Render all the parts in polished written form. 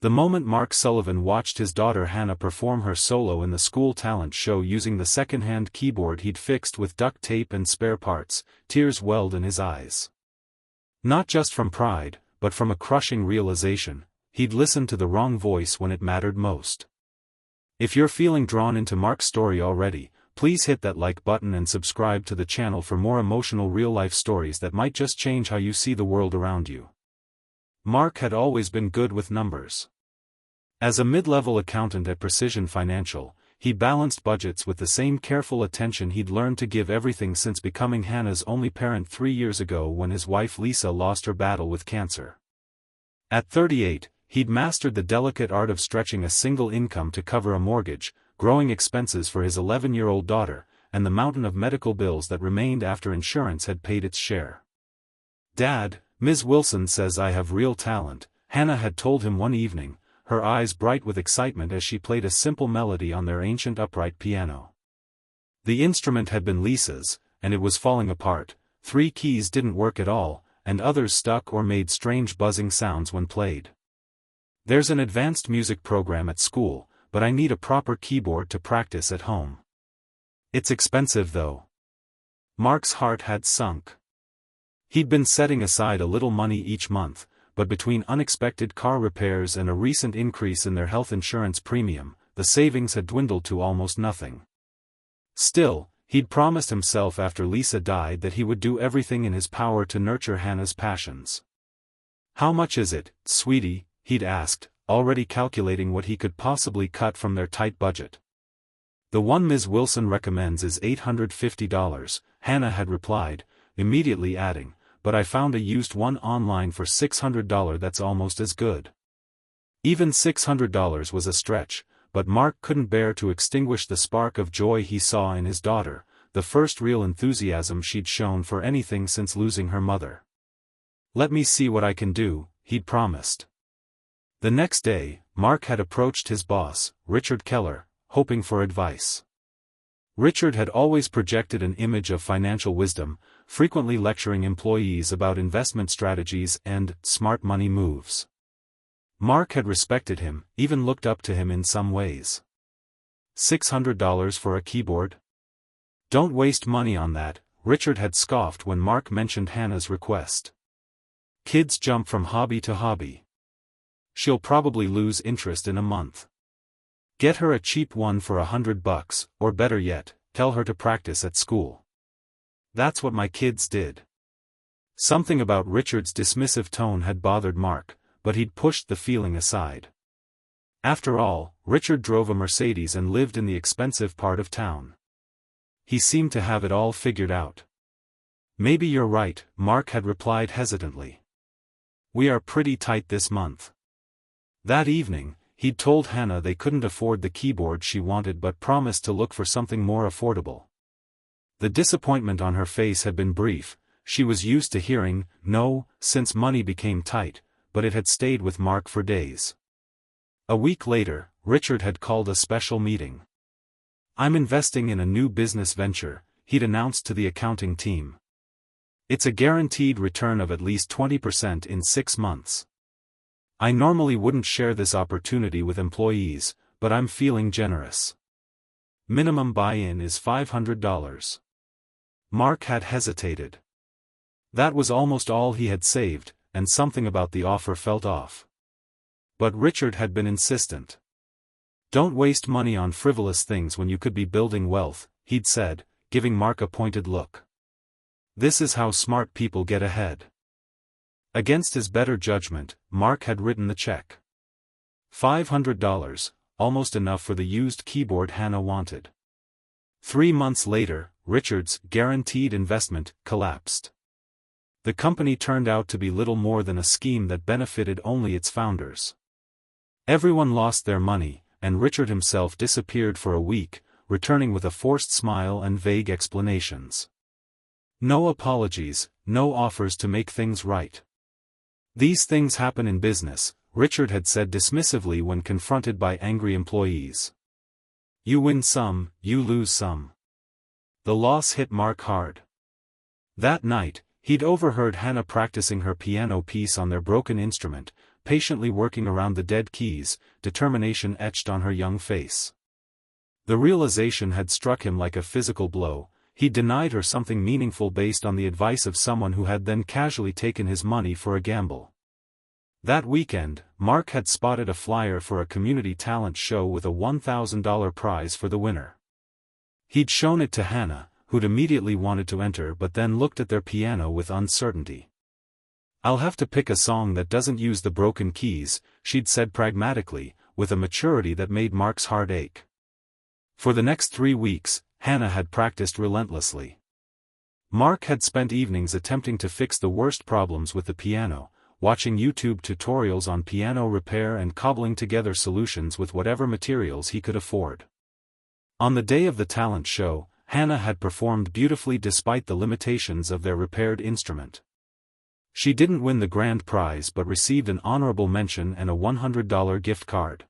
The moment Mark Sullivan watched his daughter Hannah perform her solo in the school talent show using the second-hand keyboard he'd fixed with duct tape and spare parts, tears welled in his eyes. Not just from pride, but from a crushing realization, he'd listened to the wrong voice when it mattered most. If you're feeling drawn into Mark's story already, please hit that like button and subscribe to the channel for more emotional real-life stories that might just change how you see the world around you. Mark had always been good with numbers. As a mid-level accountant at Precision Financial, he balanced budgets with the same careful attention he'd learned to give everything since becoming Hannah's only parent 3 years ago when his wife Lisa lost her battle with cancer. At 38, he'd mastered the delicate art of stretching a single income to cover a mortgage, growing expenses for his 11-year-old daughter, and the mountain of medical bills that remained after insurance had paid its share. "Dad, Ms. Wilson says I have real talent," Hannah had told him one evening, her eyes bright with excitement as she played a simple melody on their ancient upright piano. The instrument had been Lisa's, and it was falling apart. 3 keys didn't work at all, and others stuck or made strange buzzing sounds when played. "There's an advanced music program at school, but I need a proper keyboard to practice at home. It's expensive though." Mark's heart had sunk. He'd been setting aside a little money each month, but between unexpected car repairs and a recent increase in their health insurance premium, the savings had dwindled to almost nothing. Still, he'd promised himself after Lisa died that he would do everything in his power to nurture Hannah's passions. "How much is it, sweetie?" he'd asked, already calculating what he could possibly cut from their tight budget. "The one Ms. Wilson recommends is $850, Hannah had replied, immediately adding, "But I found a used one online for $600 that's almost as good." Even $600 was a stretch, but Mark couldn't bear to extinguish the spark of joy he saw in his daughter, the first real enthusiasm she'd shown for anything since losing her mother. "Let me see what I can do," he'd promised. The next day, Mark had approached his boss, Richard Keller, hoping for advice. Richard had always projected an image of financial wisdom, frequently lecturing employees about investment strategies and smart money moves. Mark had respected him, even looked up to him in some ways. $600 for a keyboard? "Don't waste money on that," Richard had scoffed when Mark mentioned Hannah's request. "Kids jump from hobby to hobby. She'll probably lose interest in a month. Get her a cheap one for $100, or better yet, tell her to practice at school. That's what my kids did." Something about Richard's dismissive tone had bothered Mark, but he'd pushed the feeling aside. After all, Richard drove a Mercedes and lived in the expensive part of town. He seemed to have it all figured out. "Maybe you're right," Mark had replied hesitantly. "We are pretty tight this month." That evening, he'd told Hannah they couldn't afford the keyboard she wanted but promised to look for something more affordable. The disappointment on her face had been brief. She was used to hearing no since money became tight, but it had stayed with Mark for days. A week later, Richard had called a special meeting. "I'm investing in a new business venture," he'd announced to the accounting team. "It's a guaranteed return of at least 20% in 6 months. I normally wouldn't share this opportunity with employees, but I'm feeling generous. Minimum buy-in is $500. Mark had hesitated. That was almost all he had saved, and something about the offer felt off. But Richard had been insistent. "Don't waste money on frivolous things when you could be building wealth," he'd said, giving Mark a pointed look. "This is how smart people get ahead." Against his better judgment, Mark had written the check. $500, almost enough for the used keyboard Hannah wanted. 3 months later, Richard's guaranteed investment collapsed. The company turned out to be little more than a scheme that benefited only its founders. Everyone lost their money, and Richard himself disappeared for a week, returning with a forced smile and vague explanations. No apologies, no offers to make things right. "These things happen in business," Richard had said dismissively when confronted by angry employees. "You win some, you lose some." The loss hit Mark hard. That night, he'd overheard Hannah practicing her piano piece on their broken instrument, patiently working around the dead keys, determination etched on her young face. The realization had struck him like a physical blow. He'd denied her something meaningful based on the advice of someone who had then casually taken his money for a gamble. That weekend, Mark had spotted a flyer for a community talent show with a $1,000 prize for the winner. He'd shown it to Hannah, who'd immediately wanted to enter but then looked at their piano with uncertainty. "I'll have to pick a song that doesn't use the broken keys," she'd said pragmatically, with a maturity that made Mark's heart ache. For the next 3 weeks, Hannah had practiced relentlessly. Mark had spent evenings attempting to fix the worst problems with the piano, watching YouTube tutorials on piano repair and cobbling together solutions with whatever materials he could afford. On the day of the talent show, Hannah had performed beautifully despite the limitations of their repaired instrument. She didn't win the grand prize but received an honorable mention and a $100 gift card.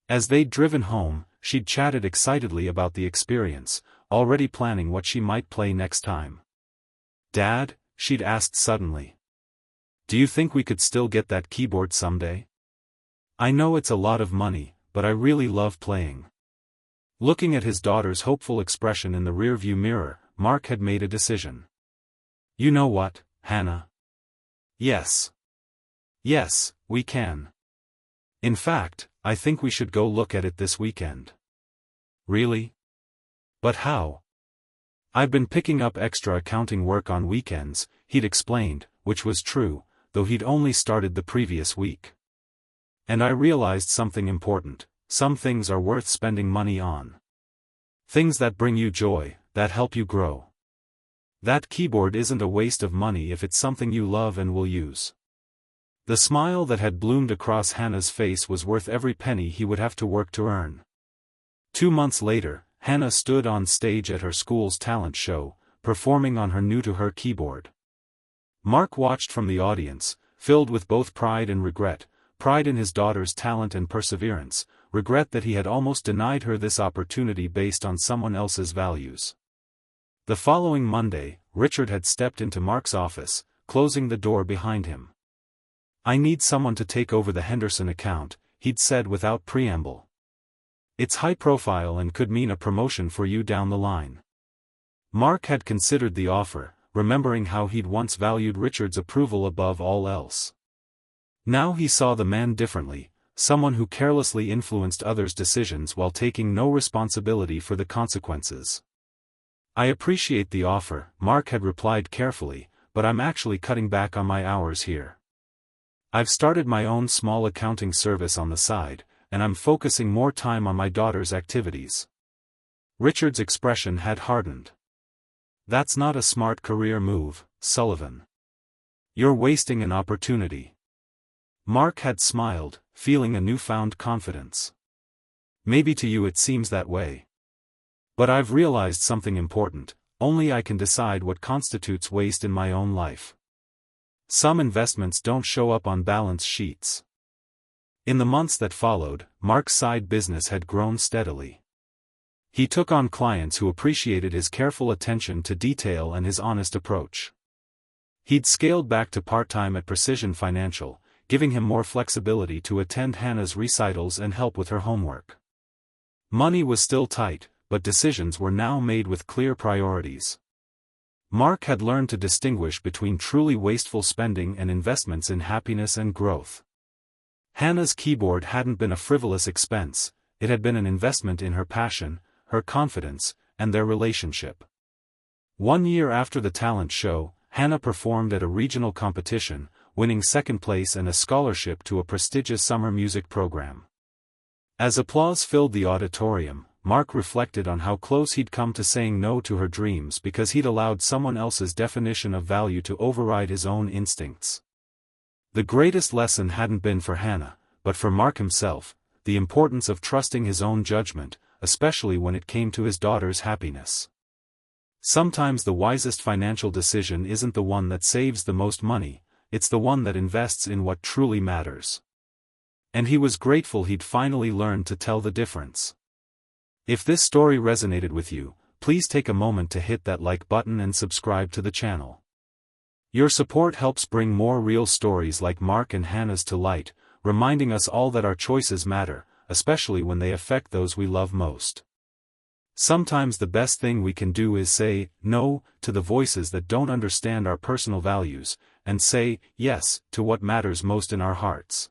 As they'd driven home, she'd chatted excitedly about the experience, already planning what she might play next time. "Dad," she'd asked suddenly, "do you think we could still get that keyboard someday? I know it's a lot of money, but I really love playing." Looking at his daughter's hopeful expression in the rearview mirror, Mark had made a decision. "You know what, Hannah? Yes. Yes, we can. In fact, I think we should go look at it this weekend." "Really? But how?" "I've been picking up extra accounting work on weekends," he'd explained, which was true, though he'd only started the previous week. "And I realized something important: some things are worth spending money on. Things that bring you joy, that help you grow. That keyboard isn't a waste of money if it's something you love and will use." The smile that had bloomed across Hannah's face was worth every penny he would have to work to earn. 2 months later, Hannah stood on stage at her school's talent show, performing on her new-to-her keyboard. Mark watched from the audience, filled with both pride and regret, pride in his daughter's talent and perseverance, regret that he had almost denied her this opportunity based on someone else's values. The following Monday, Richard had stepped into Mark's office, closing the door behind him. "I need someone to take over the Henderson account," he'd said without preamble. "It's high profile and could mean a promotion for you down the line." Mark had considered the offer, remembering how he'd once valued Richard's approval above all else. Now he saw the man differently, someone who carelessly influenced others' decisions while taking no responsibility for the consequences. "I appreciate the offer," Mark had replied carefully, "but I'm actually cutting back on my hours here. I've started my own small accounting service on the side, and I'm focusing more time on my daughter's activities." Richard's expression had hardened. "That's not a smart career move, Sullivan. You're wasting an opportunity." Mark had smiled, feeling a newfound confidence. "Maybe to you it seems that way. But I've realized something important: only I can decide what constitutes waste in my own life. Some investments don't show up on balance sheets." In the months that followed, Mark's side business had grown steadily. He took on clients who appreciated his careful attention to detail and his honest approach. He'd scaled back to part-time at Precision Financial, giving him more flexibility to attend Hannah's recitals and help with her homework. Money was still tight, but decisions were now made with clear priorities. Mark had learned to distinguish between truly wasteful spending and investments in happiness and growth. Hannah's keyboard hadn't been a frivolous expense, it had been an investment in her passion, her confidence, and their relationship. 1 year after the talent show, Hannah performed at a regional competition, winning second place and a scholarship to a prestigious summer music program. As applause filled the auditorium, Mark reflected on how close he'd come to saying no to her dreams because he'd allowed someone else's definition of value to override his own instincts. The greatest lesson hadn't been for Hannah, but for Mark himself, the importance of trusting his own judgment, especially when it came to his daughter's happiness. Sometimes the wisest financial decision isn't the one that saves the most money, it's the one that invests in what truly matters. And he was grateful he'd finally learned to tell the difference. If this story resonated with you, please take a moment to hit that like button and subscribe to the channel. Your support helps bring more real stories like Mark and Hannah's to light, reminding us all that our choices matter, especially when they affect those we love most. Sometimes the best thing we can do is say no to the voices that don't understand our personal values, and say yes to what matters most in our hearts.